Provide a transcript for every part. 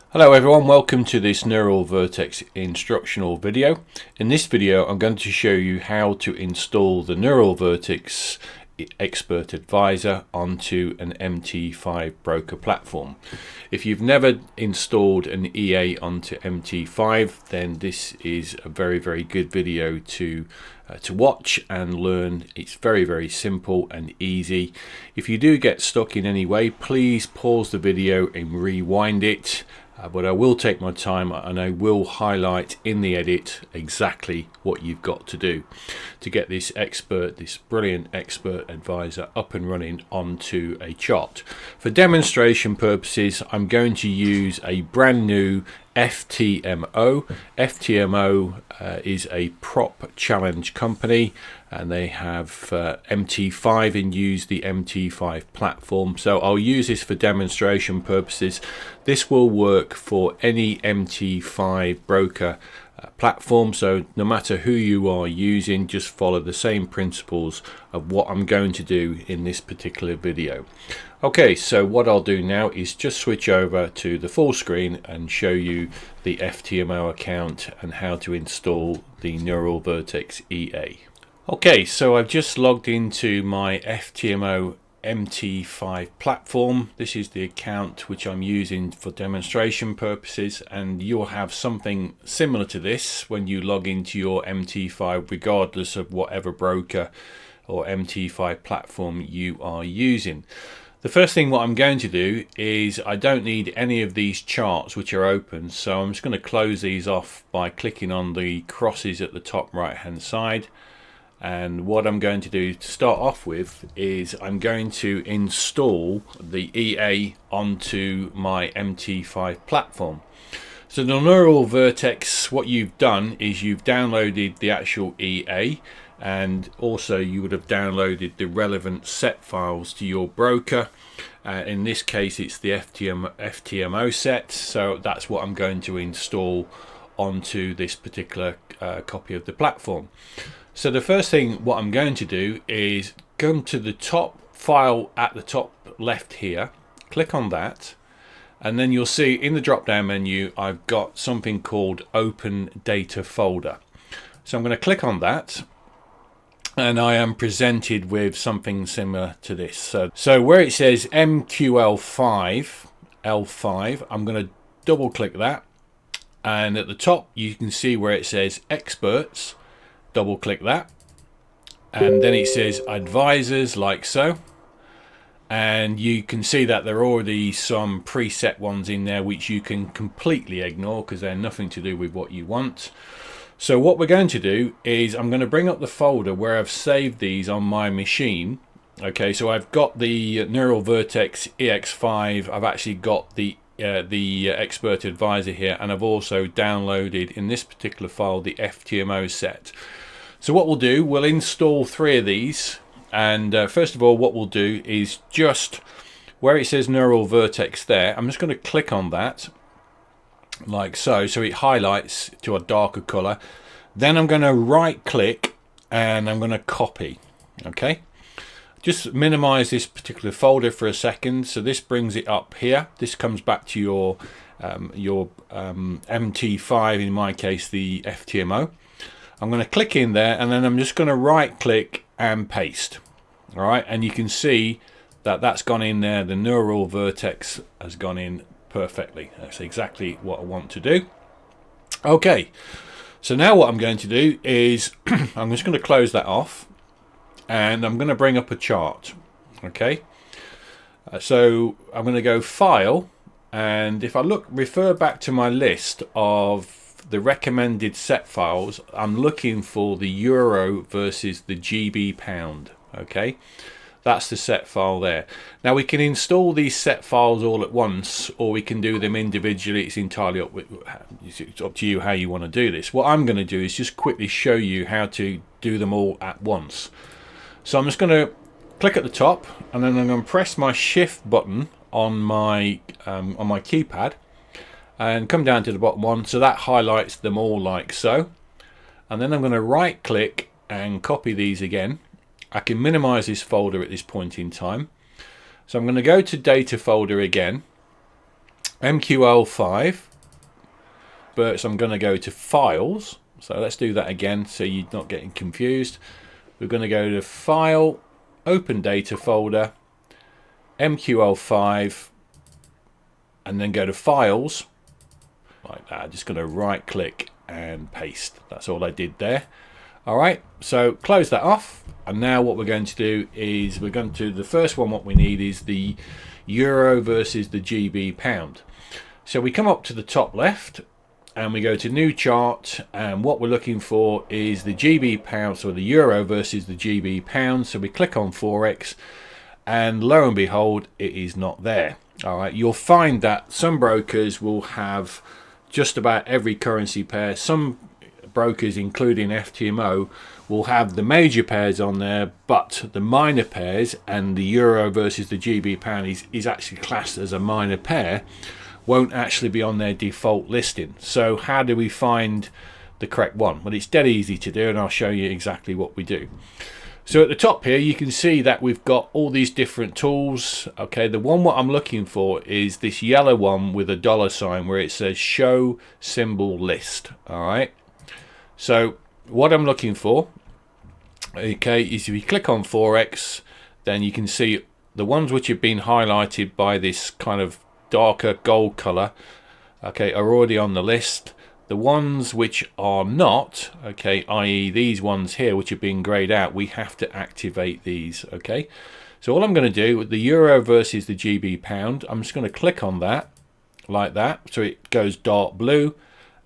Hello everyone, welcome to this Neural Vertex instructional video. In this video I'm going to show you how to install the Neural Vertex Expert Advisor onto an MT5 broker platform. If you've never installed an EA onto MT5, then this is a very good video to watch and learn. It's very simple and easy. If you do get stuck in any way, please pause the video and rewind it. But I will take my time and I will highlight in the edit exactly what you've got to do to get this brilliant expert advisor up and running onto a chart. For demonstration purposes, I'm going to use a brand new FTMO. FTMO is a prop challenge company, and they have MT5 and use the MT5 platform. So I'll use this for demonstration purposes. This will work for any MT5 broker platform, so no matter who you are using, just follow the same principles of what I'm going to do in this particular video. Okay, so what I'll do now is just switch over to the full screen and show you the FTMO account and how to install the Neural Vertex EA. Okay, so I've just logged into my FTMO MT5 platform. This is the account which I'm using for demonstration purposes, and you'll have something similar to this when you log into your MT5 regardless of whatever broker or MT5 platform you are using. The first thing what I'm going to do is I don't need any of these charts which are open, so I'm just going to close these off by clicking on the crosses at the top right hand side. And what I'm going to do to start off with is I'm going to install the EA onto my MT5 platform. So the Neural Vertex, what you've done is you've downloaded the actual EA, and also you would have downloaded the relevant set files to your broker. In this case it's the FTMO set, so that's what I'm going to install onto this particular copy of the platform. So the first thing what I'm going to do is come to the top file at the top left here, click on that, and then you'll see in the drop down menu I've got something called Open Data Folder. So I'm going to click on that, and I am presented with something similar to this. So where it says MQL5 L5, I'm going to double click that, and at the top you can see where it says Experts. Double click that, and then it says Advisors, like so, and you can see that there are already some preset ones in there which you can completely ignore because they're nothing to do with what you want. So what we're going to do is I'm going to bring up the folder where I've saved these on my machine. Okay, so I've got the Neural Vertex EX5, I've actually got the Expert Advisor here, and I've also downloaded in this particular file the FTMO set. So what we'll do, we'll install 3 of these, and first of all what we'll do is just where it says Neural Vertex there, I'm just going to click on that like so, so it highlights to a darker color. Then I'm going to right click and I'm going to copy. Okay, just minimize this particular folder for a second, so this brings it up here. This comes back to your MT5, in my case the FTMO. I'm going to click in there, and then I'm just going to right click and paste. All right, and you can see that that's gone in there. The Neural Vertex has gone in perfectly. That's exactly what I want to do. Okay, so now what I'm going to do is I'm just going to close that off, and I'm going to bring up a chart. Okay, so I'm going to go File, and if I refer back to my list of the recommended set files, I'm looking for the euro versus the GB pound. Okay, that's the set file there. Now we can install these set files all at once, or we can do them individually. It's entirely it's up to you how you want to do this. What I'm going to do is just quickly show you how to do them all at once. So I'm just going to click at the top, and then I'm going to press my Shift button on my keypad and come down to the bottom one, so that highlights them all like so. And then I'm going to right click and copy these again. I can minimize this folder at this point in time, so I'm going to go to Data Folder again, MQL5, but so I'm going to go to Files. So let's do that again so you're not getting confused. We're going to go to File, Open Data folder, MQL5, and then go to Files, like that. I'm just going to right click and paste. That's all I did there. All right, so close that off. And now what we're going to do is we're going to, the first one what we need is the euro versus the GB pound. So we come up to the top left and we go to new chart, and what we're looking for is the GB pound, so the euro versus the GB pound. So we click on Forex, and lo and behold, it is not there. All right, you'll find that some brokers will have just about every currency pair. Some brokers, including FTMO, will have the major pairs on there, but the minor pairs, and the euro versus the GB pound is actually classed as a minor pair, won't actually be on their default listing. So how do we find the correct one? Well, it's dead easy to do, and I'll show you exactly what we do. So at the top here you can see that we've got all these different tools. Okay, the one what I'm looking for is this yellow one with a dollar sign where it says show symbol list. All right, so what I'm looking for, okay, is if you click on Forex, then you can see the ones which have been highlighted by this kind of darker gold color, okay, are already on the list. The ones which are not, okay, i.e. these ones here which have been grayed out, we have to activate these. Okay, so all I'm going to do with the euro versus the GB pound, I'm just going to click on that like that, so it goes dark blue,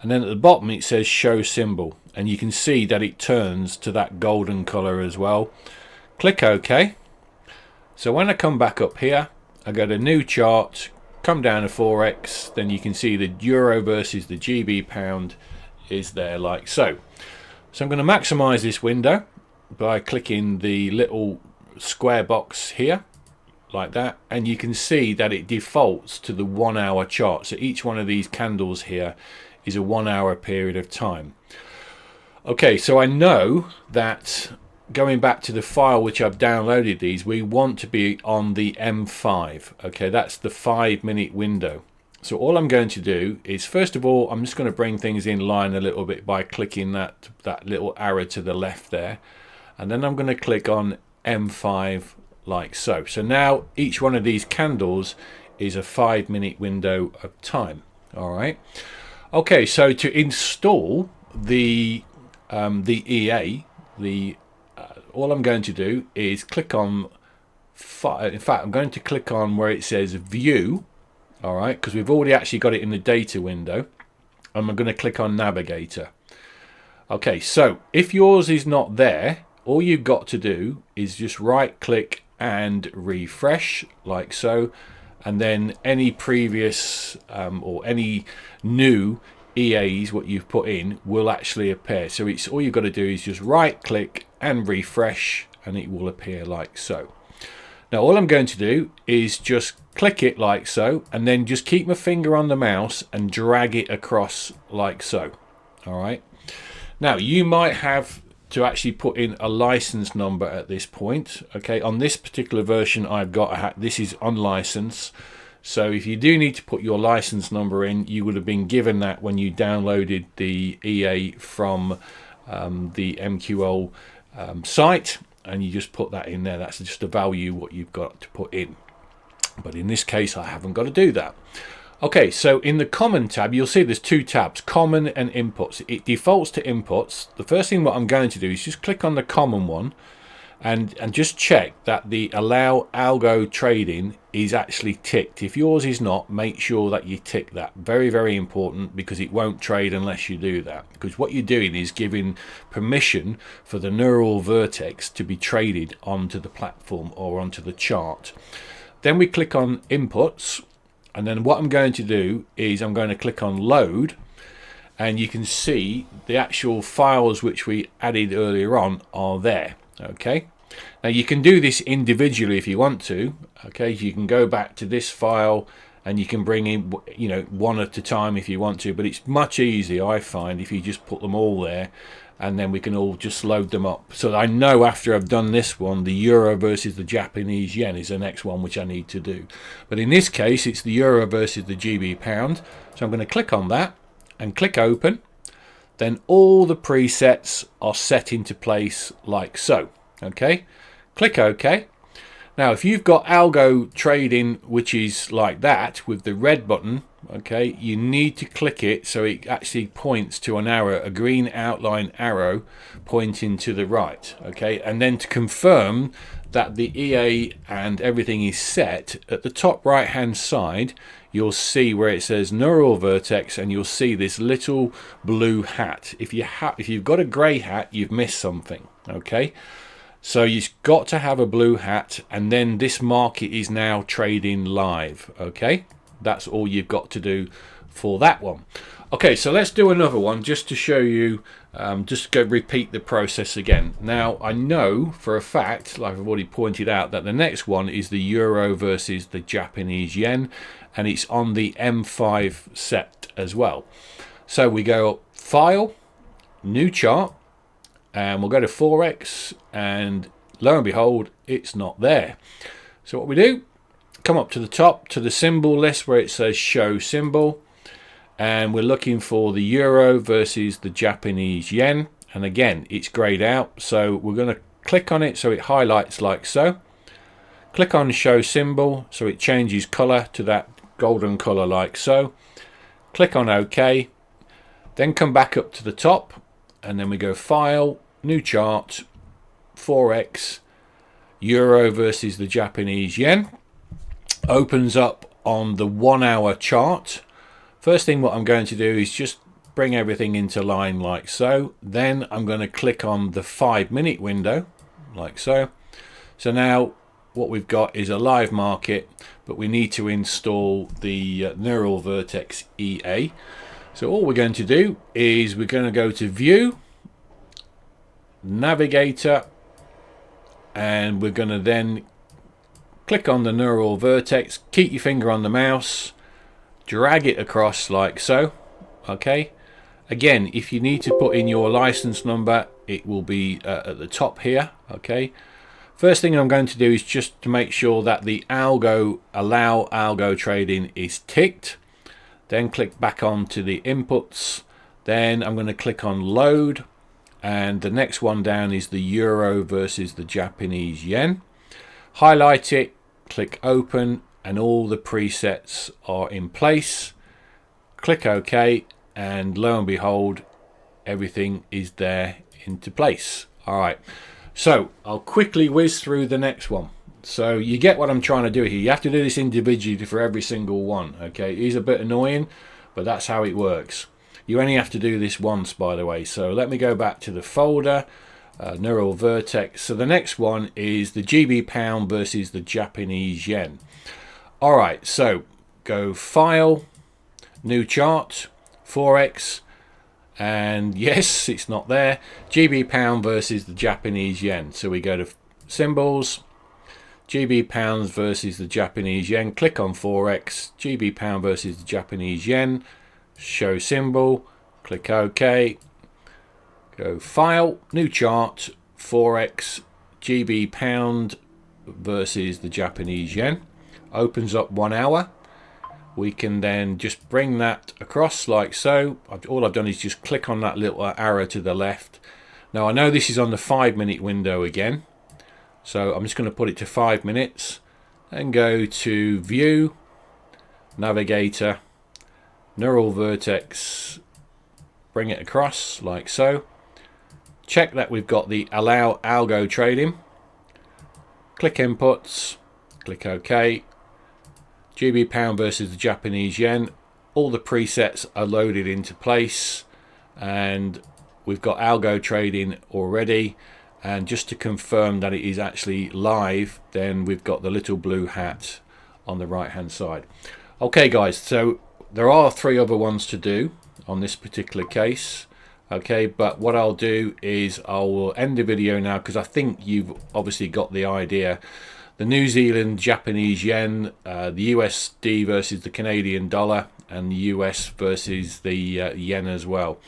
and then at the bottom it says show symbol, and you can see that it turns to that golden color as well. Click OK. So when I come back up here, I go to new chart, come down to Forex, then you can see the euro versus the GB pound is there like so. So I'm going to maximize this window by clicking the little square box here like that, and you can see that it defaults to the 1 hour chart. So each one of these candles here is a 1 hour period of time. Okay, so I know that going back to the file which I've downloaded these, we want to be on the M5. Okay, that's the 5-minute window. So all I'm going to do is, first of all, I'm just going to bring things in line a little bit by clicking that little arrow to the left there, and then I'm going to click on M5 like so. So now each one of these candles is a 5-minute window of time. All right. Okay, so to install the EA, all I'm going to do is click on, in fact, I'm going to click on where it says view, all right, because we've already actually got it in the data window, and I'm going to click on navigator. Okay, so if yours is not there, all you've got to do is just right click and refresh like so, and then any previous or any new EAs what you've put in will actually appear. So it's all you've got to do is just right click and refresh, and it will appear like so. Now all I'm going to do is just click it like so, and then just keep my finger on the mouse and drag it across like so. All right, now you might have to actually put in a license number at this point. Okay, on this particular version I've got, this is on license. So if you do need to put your license number in, you would have been given that when you downloaded the EA from the MQL site, and you just put that in there. That's just a value what you've got to put in. But in this case, I haven't got to do that. Okay, so in the common tab, you'll see there's two tabs, common and inputs. It defaults to inputs. The first thing what I'm going to do is just click on the common one, and just check that the allow algo trading is actually ticked. If yours is not, make sure that you tick that. Very, very important, because it won't trade unless you do that. Because what you're doing is giving permission for the neural vertex to be traded onto the platform or onto the chart. Then we click on inputs, and then what I'm going to do is I'm going to click on load, and you can see the actual files which we added earlier on are there. Okay, now you can do this individually if you want to. Okay, you can go back to this file and you can bring in, you know, one at a time if you want to, but it's much easier, I find, if you just put them all there, and then we can all just load them up. So I know after I've done this one, the euro versus the Japanese yen is the next one which I need to do. But in this case, it's the euro versus the GB pound. So I'm going to click on that and click open. Then all the presets are set into place like so. Okay, click OK. Now, if you've got algo trading, which is like that with the red button, okay, you need to click it so it actually points to an arrow, a green outline arrow pointing to the right. Okay, and then to confirm that the EA and everything is set, at the top right hand side you'll see where it says Neural Vertex, and you'll see this little blue hat. If you've got a grey hat, you've missed something. Okay, so you've got to have a blue hat, and then this market is now trading live. Okay, that's all you've got to do for that one. Okay, so let's do another one just to show you, just go repeat the process again. Now, I know for a fact, like I've already pointed out, that the next one is the euro versus the Japanese yen, and it's on the M5 set as well. So we go up, File, New Chart, and we'll go to Forex, and lo and behold, it's not there. So what we do, come up to the top to the symbol list where it says Show Symbol, and we're looking for the euro versus the Japanese yen, and again it's grayed out, so we're going to click on it so it highlights like so. Click on Show Symbol so it changes color to that golden color like so. Click on OK, then come back up to the top, and then we go File, New Chart, Forex, euro versus the Japanese yen. Opens up on the 1 hour chart. First thing what I'm going to do is just bring everything into line like so. Then I'm going to click on the 5-minute window like so. So now what we've got is a live market, but we need to install the Neural Vertex EA. So all we're going to do is we're going to go to View, Navigator, and we're going to then click on the Neural Vertex. Keep your finger on the mouse, drag it across like so. Okay, again, if you need to put in your license number, it will be at the top here. Okay, first thing I'm going to do is just to make sure that the algo, allow algo trading, is ticked. Then click back onto the inputs. Then I'm going to click on Load, and the next one down is the euro versus the Japanese yen. Highlight it, click Open, and all the presets are in place. Click OK, and lo and behold, everything is there into place. All right, so I'll quickly whiz through the next one. So you get what I'm trying to do here. You have to do this individually for every single one. Okay, it is a bit annoying, but that's how it works. You only have to do this once, by the way. So let me go back to the folder, Neural Vertex. So the next one is the GB pound versus the Japanese yen. All right, so go File, New Chart, Forex, and yes, it's not there. GB pound versus the Japanese yen. So we go to Symbols, GB pounds versus the Japanese yen. Click on Forex, GB pound versus the Japanese yen. Show Symbol, click OK, go File, New Chart, Forex, GB pound versus the Japanese yen. Opens up 1 hour. We can then just bring that across like so. All I've done is just click on that little arrow to the left. Now I know this is on the 5-minute window again, so I'm just going to put it to 5 minutes and go to View, Navigator, Neural Vertex, bring it across like so. Check that we've got the Allow Algo Trading. Click Inputs, click OK. GB pound versus the Japanese yen. All the presets are loaded into place, and we've got algo trading already. And just to confirm that it is actually live, then we've got the little blue hat on the right hand side. Okay guys, so there are 3 other ones to do on this particular case. Okay, but what I'll do is I will end the video now, because I think you've obviously got the idea the New Zealand Japanese yen, the USD versus the Canadian dollar, and the US versus the yen as well.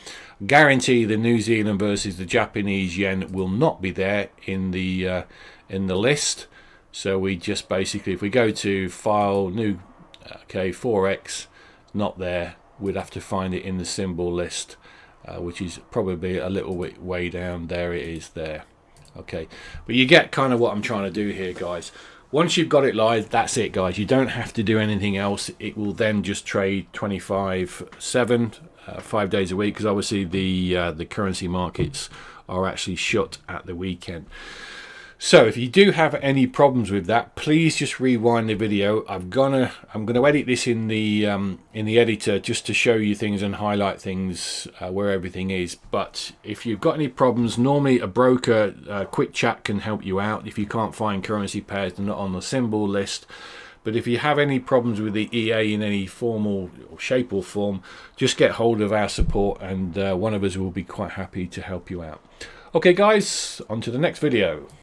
Guarantee the New Zealand versus the Japanese yen will not be there in the list. So we just basically, if we go to file, new, okay, Forex, not there, we'd have to find it in the symbol list, which is probably a little bit way down. There it is there. Okay, but you get kind of what I'm trying to do here, guys. Once you've got it live, that's it, guys. You don't have to do anything else. It will then just trade 24/7, 5 days a week, because obviously the currency markets are actually shut at the weekend. So if you do have any problems with that, please just rewind the video. I'm gonna edit this in the editor just to show you things and highlight things where everything is. But if you've got any problems, normally a broker quick chat can help you out if you can't find currency pairs that are not on the symbol list. But if you have any problems with the EA in any formal shape or form, just get hold of our support, and one of us will be quite happy to help you out. Okay guys, on to the next video.